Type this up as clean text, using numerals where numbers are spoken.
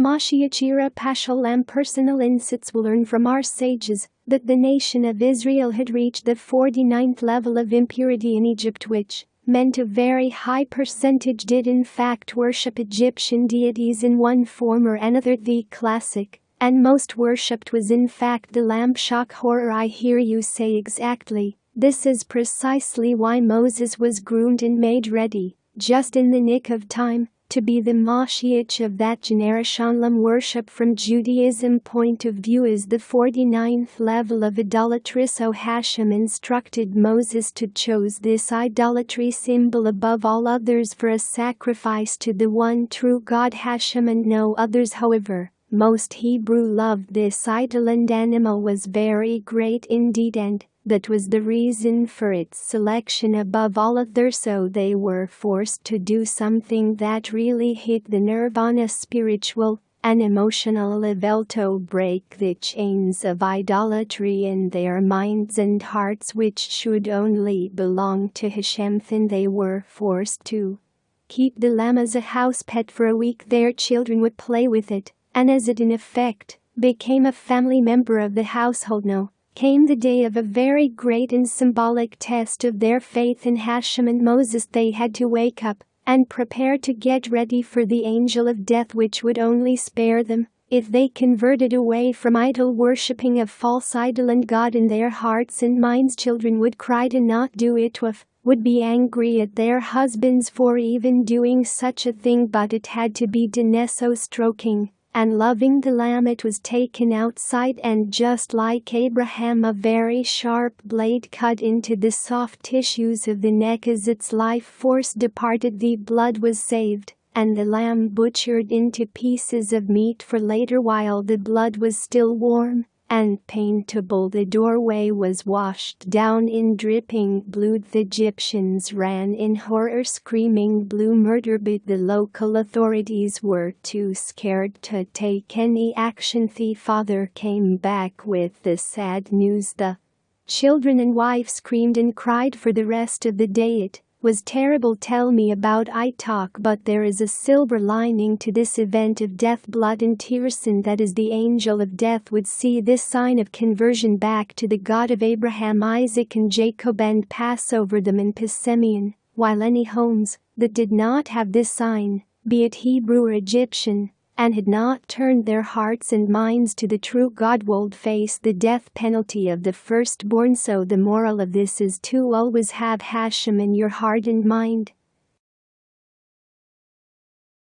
Mashiachira Pashalam personal insights. Will learn from our sages that the nation of Israel had reached the 49th level of impurity in Egypt, which meant a very high percentage did in fact worship Egyptian deities in one form or another. The classic and most worshipped was in fact the lamp. Shock horror, I hear you say. Exactly. This is precisely why Moses was groomed and made ready, just in the nick of time, to be the Mashiach of that generation. Worship from Judaism point of view is the 49th level of idolatry, so Hashem instructed Moses to choose this idolatry symbol above all others for a sacrifice to the one true God Hashem and no others. However, most Hebrew loved this idol and animal was very great indeed, and that was the reason for its selection above all others, so they were forced to do something that really hit the nerve on a spiritual and emotional level to break the chains of idolatry in their minds and hearts, which should only belong to Hashem. Then they were forced to keep the lamb as a house pet for a week. Their children would play with it, and as it in effect became a family member of the household. Now came the day of a very great and symbolic test of their faith in Hashem and Moses. They had to wake up and prepare to get ready for the angel of death, which would only spare them if they converted away from idol worshipping of false idol and God in their hearts and minds. Children would cry to not do it, would be angry at their husbands for even doing such a thing, but it had to be done. So stroking and loving the lamb, it was taken outside, and just like Abraham, a very sharp blade cut into the soft tissues of the neck. As its life force departed, the blood was saved, and the lamb butchered into pieces of meat for later. While the blood was still warm and paintable, the doorway was washed down in dripping blood. The Egyptians ran in horror, screaming blue murder, but the local authorities were too scared to take any action. The father came back with the sad news. The children and wife screamed and cried for the rest of the day. It was terrible. Tell me about it. Talk, but there is a silver lining to this event of death, blood and tears, and that is the angel of death would see this sign of conversion back to the God of Abraham, Isaac and Jacob and pass over them in Pesemian, while any homes that did not have this sign, be it Hebrew or Egyptian, and had not turned their hearts and minds to the true God, would face the death penalty of the firstborn. So the moral of this is to always have Hashem in your heart and mind,